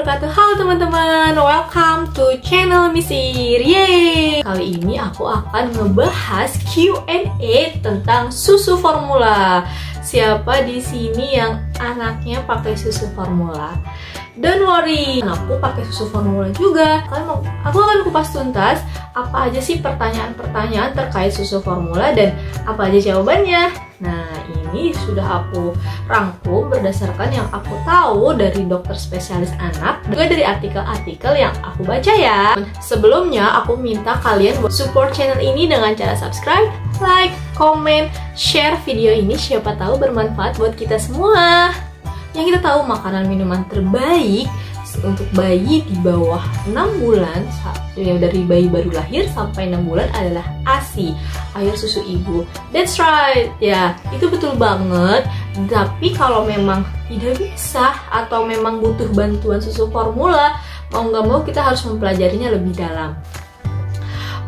wabarakatuh. Halo teman-teman, welcome to channel Misir. Yeay! Kali ini aku akan ngebahas Q&A tentang susu formula. Siapa di sini yang anaknya pakai susu formula? Don't worry, aku pakai susu formula juga. Aku akan kupas tuntas apa aja sih pertanyaan-pertanyaan terkait susu formula dan apa aja jawabannya. Nah, ini sudah aku rangkum berdasarkan yang aku tahu dari dokter spesialis anak, juga dari artikel-artikel yang aku baca ya. Sebelumnya, aku minta kalian buat support channel ini dengan cara subscribe, like, comment, share video ini, siapa tahu bermanfaat buat kita semua. Yang kita tahu makanan minuman terbaik untuk bayi di bawah 6 bulan, dari bayi baru lahir sampai 6 bulan adalah ASI, air susu ibu. That's right, ya itu betul banget. Tapi kalau memang tidak bisa atau memang butuh bantuan susu formula, mau nggak mau kita harus mempelajarinya lebih dalam.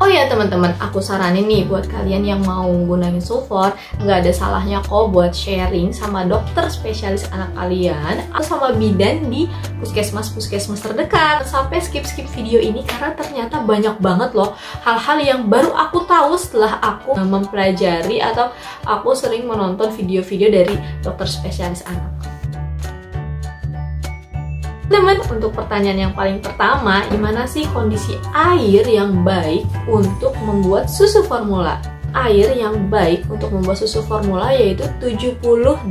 Oh ya teman-teman, aku saranin nih buat kalian yang mau gunain Sufor, nggak ada salahnya kok buat sharing sama dokter spesialis anak kalian atau sama bidan di puskesmas terdekat. Sampai skip video ini karena ternyata banyak banget loh hal-hal yang baru aku tahu setelah aku mempelajari atau aku sering menonton video-video dari dokter spesialis anak. Teman, untuk pertanyaan yang paling pertama, gimana sih kondisi air yang baik untuk membuat susu formula? Air yang baik untuk membuat susu formula yaitu 70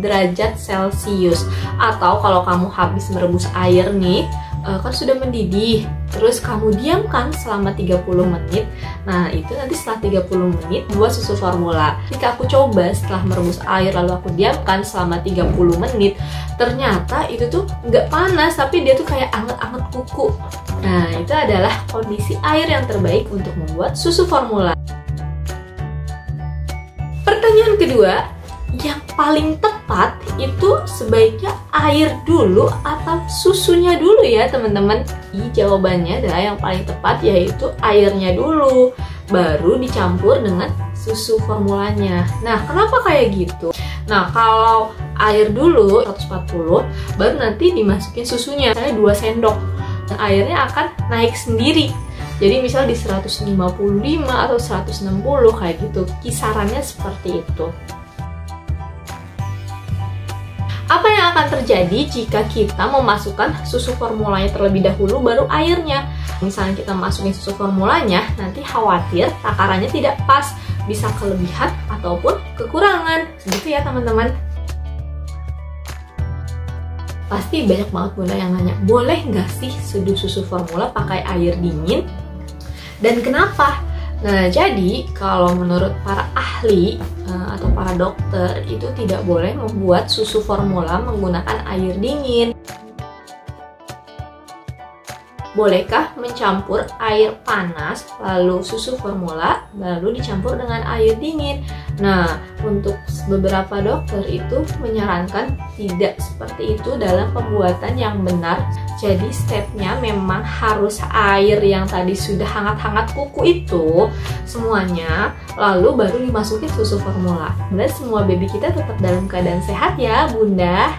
derajat Celcius. Atau kalau kamu habis merebus air nih, kan sudah mendidih, terus kamu diamkan selama 30 menit. Nah, itu nanti setelah 30 menit buat susu formula. Jika aku coba setelah merebus air lalu aku diamkan selama 30 menit, ternyata itu tuh nggak panas, tapi dia tuh kayak anget-anget kuku. Nah, itu adalah kondisi air yang terbaik untuk membuat susu formula. Pertanyaan kedua, yang paling tepat itu sebaiknya air dulu atau susunya dulu ya teman-teman? Jawabannya adalah yang paling tepat yaitu airnya dulu, baru dicampur dengan susu formulanya. Nah, kenapa kayak gitu? Nah, kalau air dulu 140, baru nanti dimasukin susunya, misalnya 2 sendok. Nah, airnya akan naik sendiri. Jadi misal di 155 atau 160 kayak gitu, kisarannya seperti itu. Apa yang akan terjadi jika kita memasukkan susu formulanya terlebih dahulu baru airnya? Misalnya kita masukin susu formulanya, nanti khawatir takarannya tidak pas, bisa kelebihan ataupun kekurangan. Gitu ya teman-teman. Pasti banyak banget bunda yang nanya, boleh nggak sih seduh susu formula pakai air dingin? Dan kenapa? Nah, jadi kalau menurut para ahli atau para dokter itu tidak boleh membuat susu formula menggunakan air dingin. Bolehkah mencampur air panas lalu susu formula lalu dicampur dengan air dingin? Nah, untuk beberapa dokter itu menyarankan tidak seperti itu dalam pembuatan yang benar. Jadi stepnya memang harus air yang tadi sudah hangat-hangat kuku itu semuanya, lalu baru dimasukin susu formula. Dan semua baby kita tetap dalam keadaan sehat ya bunda.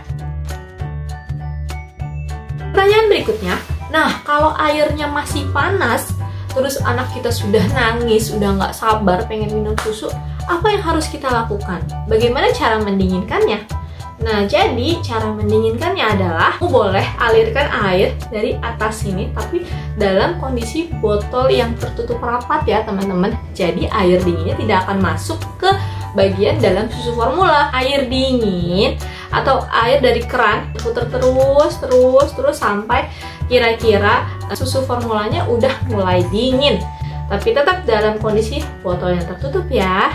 Pertanyaan berikutnya, nah kalau airnya masih panas, terus anak kita sudah nangis, udah nggak sabar pengen minum susu, apa yang harus kita lakukan? Bagaimana cara mendinginkannya? Nah, jadi cara mendinginkannya adalah aku boleh alirkan air dari atas sini, tapi dalam kondisi botol yang tertutup rapat ya teman-teman. Jadi air dinginnya tidak akan masuk ke bagian dalam susu formula. Air dingin atau air dari keran putar terus sampai kira-kira susu formulanya udah mulai dingin, tapi tetap dalam kondisi botol yang tertutup ya.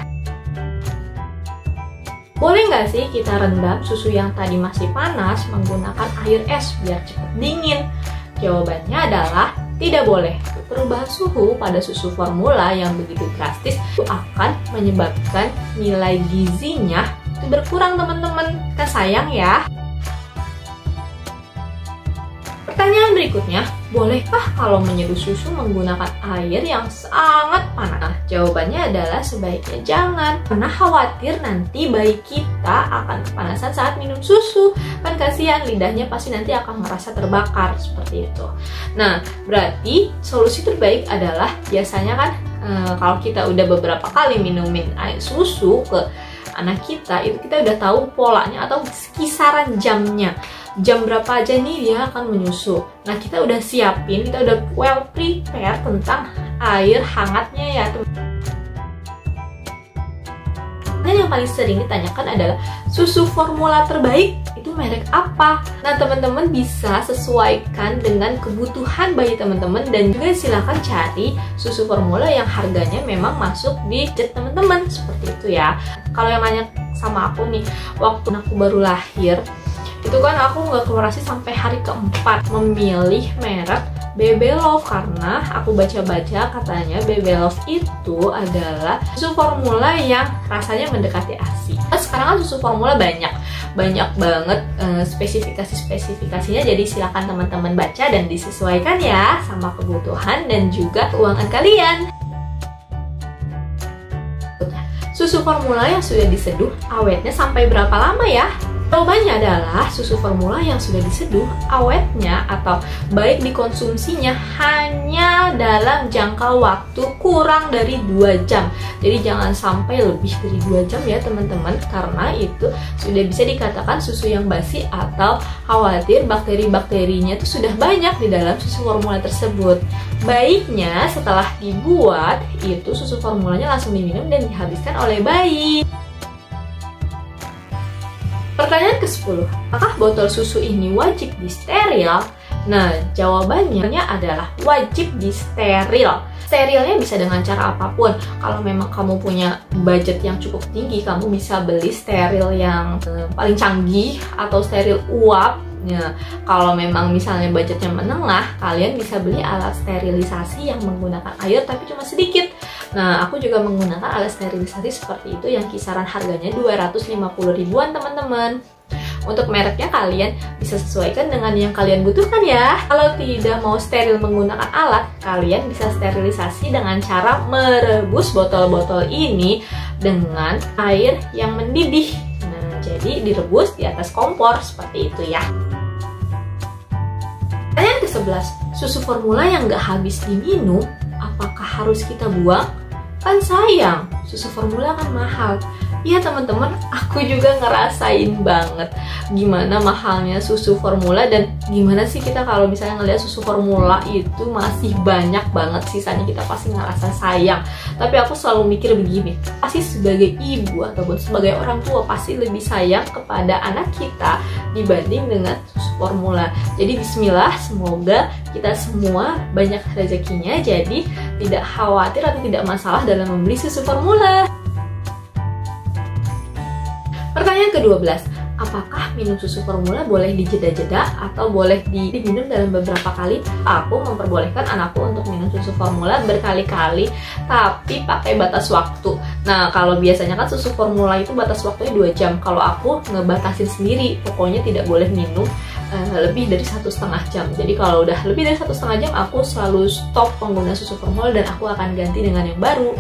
Boleh nggak sih kita rendam susu yang tadi masih panas menggunakan air es biar cepat dingin? Jawabannya adalah tidak boleh. Perubahan suhu pada susu formula yang begitu drastis itu akan menyebabkan nilai gizinya itu berkurang teman-teman. Kan sayang ya. Pertanyaan berikutnya. berikutnya, bolehkah kalau menyeduh susu menggunakan air yang sangat panas? Nah, jawabannya adalah sebaiknya jangan, karena khawatir nanti bayi kita akan kepanasan saat minum susu. Kan kasihan, lidahnya pasti nanti akan merasa terbakar seperti itu. Nah, berarti solusi terbaik adalah biasanya kan kalau kita udah beberapa kali minumin air susu ke anak kita, itu kita udah tahu polanya atau kisaran jamnya. Jam berapa aja nih dia akan menyusu. Nah, kita udah siapin, kita udah well prepare tentang air hangatnya ya teman-teman. Yang paling sering ditanyakan adalah susu formula terbaik itu merek apa? Nah, teman-teman bisa sesuaikan dengan kebutuhan bayi teman-teman, dan juga silahkan cari susu formula yang harganya memang masuk di budget teman-teman, seperti itu ya. Kalau yang nanya sama aku nih, waktu aku baru lahir, itu kan aku nggak keluar ASI sampai hari keempat memilih merek Baby Love, karena aku baca-baca katanya Baby Love itu adalah susu formula yang rasanya mendekati ASI. Nah, sekarang kan susu formula banyak banget spesifikasinya, jadi silakan teman-teman baca dan disesuaikan ya sama kebutuhan dan juga keuangan kalian. Susu formula yang sudah diseduh awetnya sampai berapa lama ya? Jawabannya adalah susu formula yang sudah diseduh awetnya atau baik dikonsumsinya hanya dalam jangka waktu kurang dari 2 jam. Jadi jangan sampai lebih dari 2 jam ya teman-teman, karena itu sudah bisa dikatakan susu yang basi atau khawatir bakteri-bakterinya itu sudah banyak di dalam susu formula tersebut. Baiknya setelah dibuat itu susu formulanya langsung diminum dan dihabiskan oleh bayi. Pertanyaan ke-10, apakah botol susu ini wajib disteril? Nah, jawabannya adalah wajib disteril. Sterilnya bisa dengan cara apapun. Kalau memang kamu punya budget yang cukup tinggi, kamu bisa beli steril yang paling canggih atau steril uap. Nah, kalau memang misalnya budgetnya menengah, kalian bisa beli alat sterilisasi yang menggunakan air tapi cuma sedikit. Nah, aku juga menggunakan alat sterilisasi seperti itu yang kisaran harganya 250 ribuan teman-teman. Untuk mereknya kalian bisa sesuaikan dengan yang kalian butuhkan ya. Kalau tidak mau steril menggunakan alat, kalian bisa sterilisasi dengan cara merebus botol-botol ini dengan air yang mendidih. Nah, jadi direbus di atas kompor seperti itu ya. Pertanyaan ke-11, susu formula yang nggak habis diminum, apakah harus kita buang? Kan sayang, susu formula kan mahal. Iya teman-teman, aku juga ngerasain banget gimana mahalnya susu formula, dan gimana sih kita kalau misalnya ngeliat susu formula itu masih banyak banget sisanya, kita pasti ngerasa sayang. Tapi aku selalu mikir begini, pasti sebagai ibu ataupun sebagai orang tua pasti lebih sayang kepada anak kita dibanding dengan susu formula. Jadi bismillah, semoga kita semua banyak rezekinya, jadi tidak khawatir atau tidak masalah dalam membeli susu formula. Pertanyaan ke-12, apakah minum susu formula boleh dijeda-jeda atau boleh diminum dalam beberapa kali? Aku memperbolehkan anakku untuk minum susu formula berkali-kali, tapi pakai batas waktu. Nah, kalau biasanya kan susu formula itu batas waktunya 2 jam. Kalau aku ngebatasin sendiri, pokoknya tidak boleh minum lebih dari 1,5 jam. Jadi kalau udah lebih dari 1,5 jam, aku selalu stop pengguna susu formula dan aku akan ganti dengan yang baru.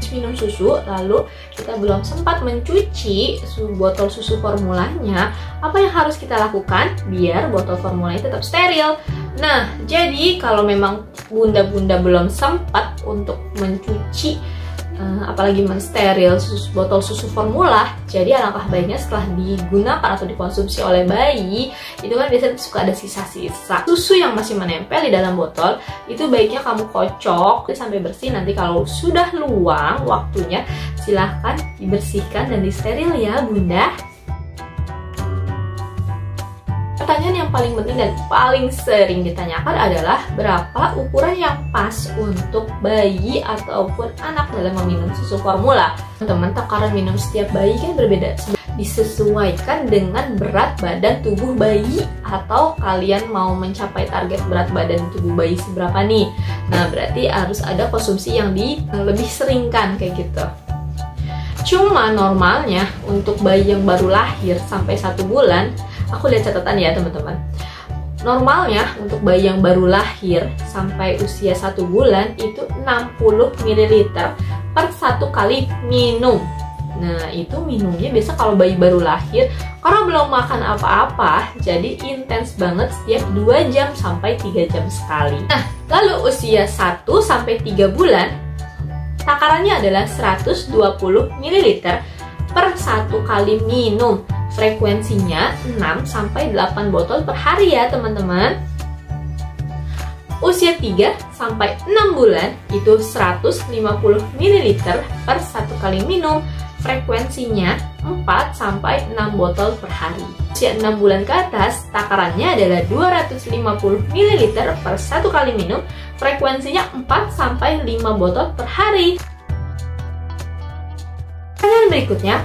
Minum susu lalu kita belum sempat mencuci botol susu formulanya, apa yang harus kita lakukan biar botol formulanya tetap steril? Nah, jadi kalau memang bunda-bunda belum sempat untuk mencuci apalagi mensteril botol susu formula, jadi alangkah baiknya setelah digunakan atau dikonsumsi oleh bayi, itu kan biasanya suka ada sisa-sisa susu yang masih menempel di dalam botol. Itu baiknya kamu kocok sampai bersih. Nanti kalau sudah luang waktunya, silahkan dibersihkan dan disteril ya bunda. Pertanyaan yang paling penting dan paling sering ditanyakan adalah berapa ukuran yang pas untuk bayi ataupun anak dalam meminum susu formula. Teman-teman, takaran minum setiap bayi kan berbeda, disesuaikan dengan berat badan tubuh bayi, atau kalian mau mencapai target berat badan tubuh bayi seberapa nih. Nah, berarti harus ada konsumsi yang lebih seringkan kayak gitu. Cuma normalnya untuk bayi yang baru lahir sampai 1 bulan, Aku lihat catatan ya teman-teman. Normalnya untuk bayi yang baru lahir sampai usia 1 bulan itu 60 ml per 1 kali minum. Nah, itu minumnya biasa kalau bayi baru lahir karena belum makan apa-apa, jadi intens banget setiap 2 jam sampai 3 jam sekali. Nah, lalu usia 1 sampai 3 bulan takarannya adalah 120 ml per 1 kali minum. Frekuensinya 6 sampai 8 botol per hari ya teman-teman. Usia 3 sampai 6 bulan itu 150 ml per 1 kali minum. Frekuensinya 4 sampai 6 botol per hari. Usia 6 bulan ke atas, takarannya adalah 250 ml per 1 kali minum. Frekuensinya 4 sampai 5 botol per hari. Pertanyaan berikutnya,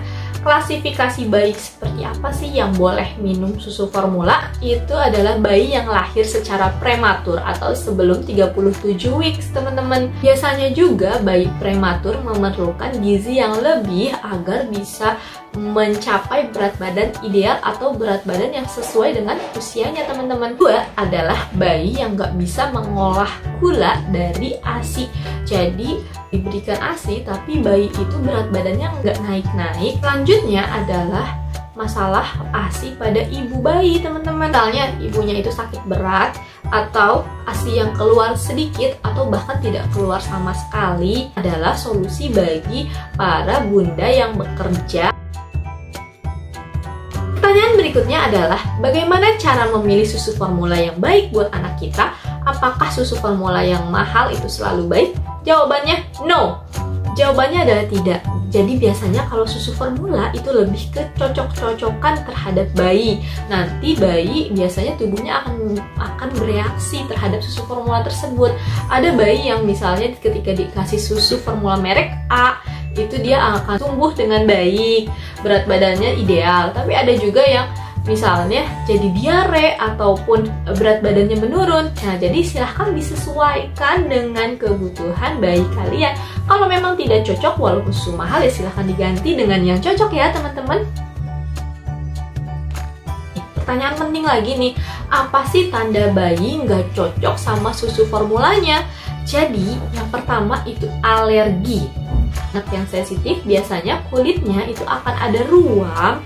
klasifikasi bayi seperti apa sih yang boleh minum susu formula? Itu adalah bayi yang lahir secara prematur atau sebelum 37 weeks, teman-teman. Biasanya juga bayi prematur memerlukan gizi yang lebih agar bisa mencapai berat badan ideal atau berat badan yang sesuai dengan usianya, teman-teman. Kedua adalah bayi yang nggak bisa mengolah gula dari ASI. Jadi diberikan ASI tapi bayi itu berat badannya nggak naik-naik. Selanjutnya adalah masalah ASI pada ibu bayi, teman-teman. Misalnya ibunya itu sakit berat atau ASI yang keluar sedikit atau bahkan tidak keluar sama sekali, adalah solusi bagi para bunda yang bekerja. Pertanyaan berikutnya adalah bagaimana cara memilih susu formula yang baik buat anak kita? Apakah susu formula yang mahal itu selalu baik? Jawabannya no. Jawabannya adalah tidak. Jadi biasanya kalau susu formula itu lebih ke cocok-cocokan terhadap bayi. Nanti bayi biasanya tubuhnya akan bereaksi terhadap susu formula tersebut. Ada bayi yang misalnya ketika dikasih susu formula merek A, itu dia akan tumbuh dengan baik, berat badannya ideal. Tapi ada juga yang misalnya jadi diare ataupun berat badannya menurun. Nah, jadi silahkan disesuaikan dengan kebutuhan bayi kalian. Kalau memang tidak cocok, walaupun susu mahal, ya silahkan diganti dengan yang cocok ya teman-teman. Pertanyaan penting lagi nih, apa sih tanda bayi nggak cocok sama susu formulanya? Jadi yang pertama itu alergi. Anak yang sensitif biasanya kulitnya itu akan ada ruam,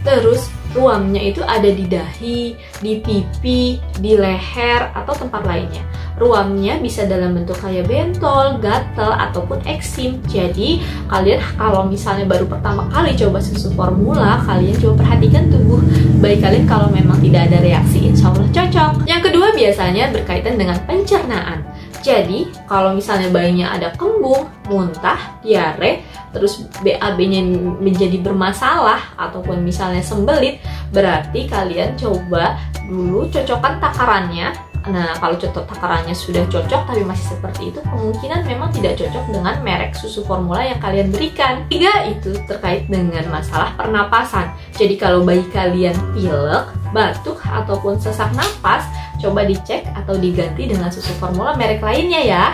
terus ruamnya itu ada di dahi, di pipi, di leher, atau tempat lainnya. Ruamnya bisa dalam bentuk kayak bentol, gatal, ataupun eksim. Jadi kalian kalau misalnya baru pertama kali coba susu formula, kalian coba perhatikan tubuh bayi kalian. Kalau memang tidak ada reaksi, insya Allah cocok. Yang kedua biasanya berkaitan dengan pencernaan. Jadi kalau misalnya bayinya ada kembung, muntah, diare, terus BAB-nya menjadi bermasalah ataupun misalnya sembelit, berarti kalian coba dulu cocokkan takarannya. Nah, kalau takarannya sudah cocok tapi masih seperti itu, kemungkinan memang tidak cocok dengan merek susu formula yang kalian berikan. Tiga, itu terkait dengan masalah pernapasan. Jadi kalau bayi kalian pilek, batuk, ataupun sesak napas, coba dicek atau diganti dengan susu formula merek lainnya ya.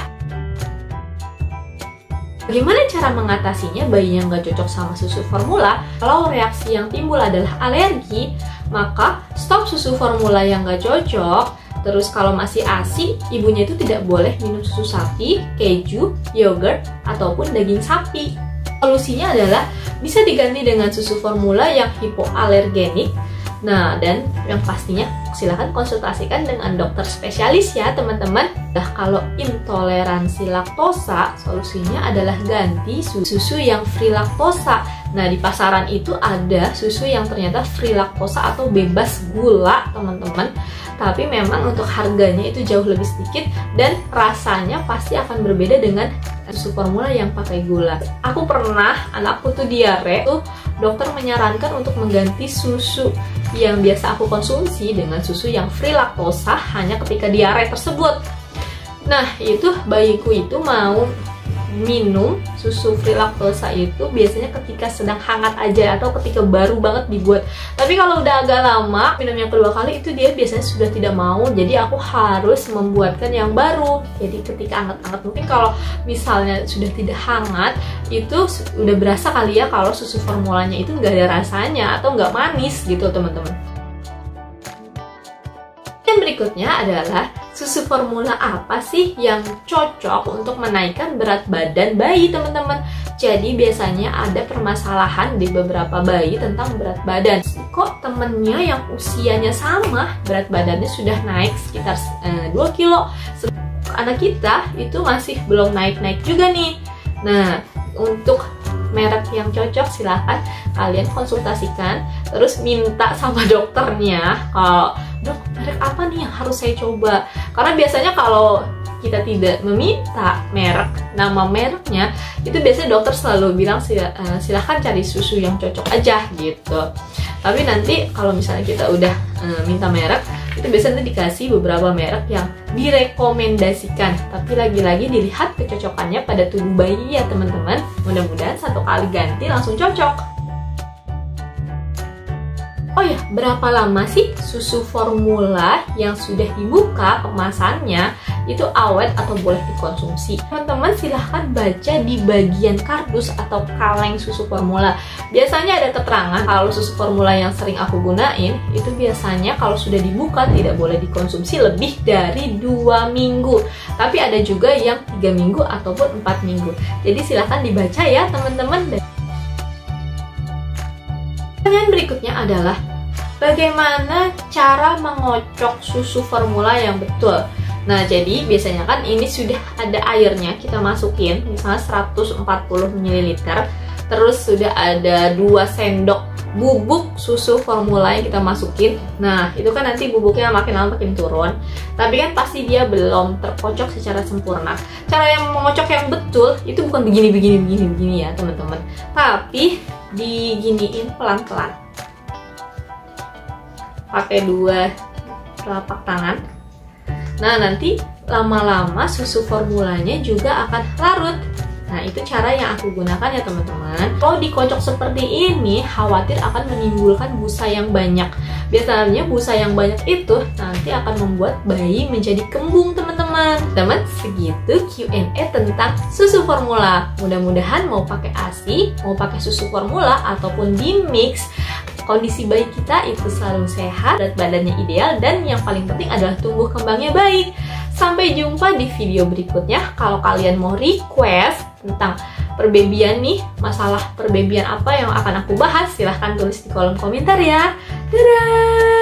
Bagaimana cara mengatasinya bayi yang nggak cocok sama susu formula? Kalau reaksi yang timbul adalah alergi, maka stop susu formula yang nggak cocok. Terus kalau masih ASI, ibunya itu tidak boleh minum susu sapi, keju, yogurt, ataupun daging sapi. Solusinya adalah bisa diganti dengan susu formula yang hipoalergenik. Nah, dan yang pastinya silahkan konsultasikan dengan dokter spesialis ya teman-teman. Nah, kalau intoleransi laktosa, solusinya adalah ganti susu yang free laktosa. Nah, di pasaran itu ada susu yang ternyata free laktosa atau bebas gula teman-teman. Tapi memang untuk harganya itu jauh lebih sedikit dan rasanya pasti akan berbeda dengan susu formula yang pakai gula. Aku pernah, anakku tuh diare, tuh dokter menyarankan untuk mengganti susu yang biasa aku konsumsi dengan susu yang free laktosa hanya ketika diare tersebut. Nah, itu bayiku itu mau minum susu free laktosa itu biasanya ketika sedang hangat aja atau ketika baru banget dibuat. Tapi kalau udah agak lama, minum yang kedua kali itu dia biasanya sudah tidak mau. Jadi aku harus membuatkan yang baru. Jadi ketika hangat-hangat, mungkin kalau misalnya sudah tidak hangat, itu udah berasa kali ya kalau susu formulanya itu nggak ada rasanya atau nggak manis gitu teman-teman. berikutnya adalah susu formula apa sih yang cocok untuk menaikkan berat badan bayi, teman-teman. Jadi biasanya ada permasalahan di beberapa bayi tentang berat badan. Kok temennya yang usianya sama, berat badannya sudah naik sekitar 2 kilo. Anak kita itu masih belum naik-naik juga nih. Nah, untuk merek yang cocok silahkan kalian konsultasikan, terus minta sama dokternya kalau dok, merek apa nih yang harus saya coba. Karena biasanya kalau kita tidak meminta merek, nama mereknya, itu biasanya dokter selalu bilang silahkan cari susu yang cocok aja gitu. Tapi nanti kalau misalnya kita udah minta merek, itu biasanya dikasih beberapa merek yang direkomendasikan. Tapi lagi-lagi dilihat kecocokannya pada tubuh bayi ya teman-teman. Mudah-mudahan satu kali ganti langsung cocok. Oh ya, berapa lama sih susu formula yang sudah dibuka kemasannya itu awet atau boleh dikonsumsi? Teman-teman silahkan baca di bagian kardus atau kaleng susu formula. Biasanya ada keterangan kalau susu formula yang sering aku gunain itu biasanya kalau sudah dibuka tidak boleh dikonsumsi lebih dari 2 minggu. Tapi ada juga yang 3 minggu ataupun 4 minggu. Jadi silahkan dibaca ya teman-teman. Pertanyaan berikutnya adalah bagaimana cara mengocok susu formula yang betul. Nah, jadi biasanya kan ini sudah ada airnya, kita masukin misalnya 140 ml, terus sudah ada 2 sendok bubuk susu formula yang kita masukin. Nah, itu kan nanti bubuknya makin lama makin turun, tapi kan pasti dia belum terkocok secara sempurna. Cara yang mengocok yang betul itu bukan begini ya teman-teman, tapi diginiin pelan-pelan pakai 2 telapak tangan. Nah, nanti lama-lama susu formulanya juga akan larut. Nah, itu cara yang aku gunakan ya teman-teman. Kalau dikocok seperti ini, khawatir akan menimbulkan busa yang banyak. Biasanya busa yang banyak itu nanti akan membuat bayi menjadi kembung teman-teman. Teman, segitu Q&A tentang susu formula. Mudah-mudahan mau pakai ASI, mau pakai susu formula ataupun di mix, kondisi bayi kita itu selalu sehat, berat badannya ideal, dan yang paling penting adalah tumbuh kembangnya baik. Sampai jumpa di video berikutnya. Kalau kalian mau request tentang perbebian nih, masalah perbebian apa yang akan aku bahas, silahkan tulis di kolom komentar ya. Dadah!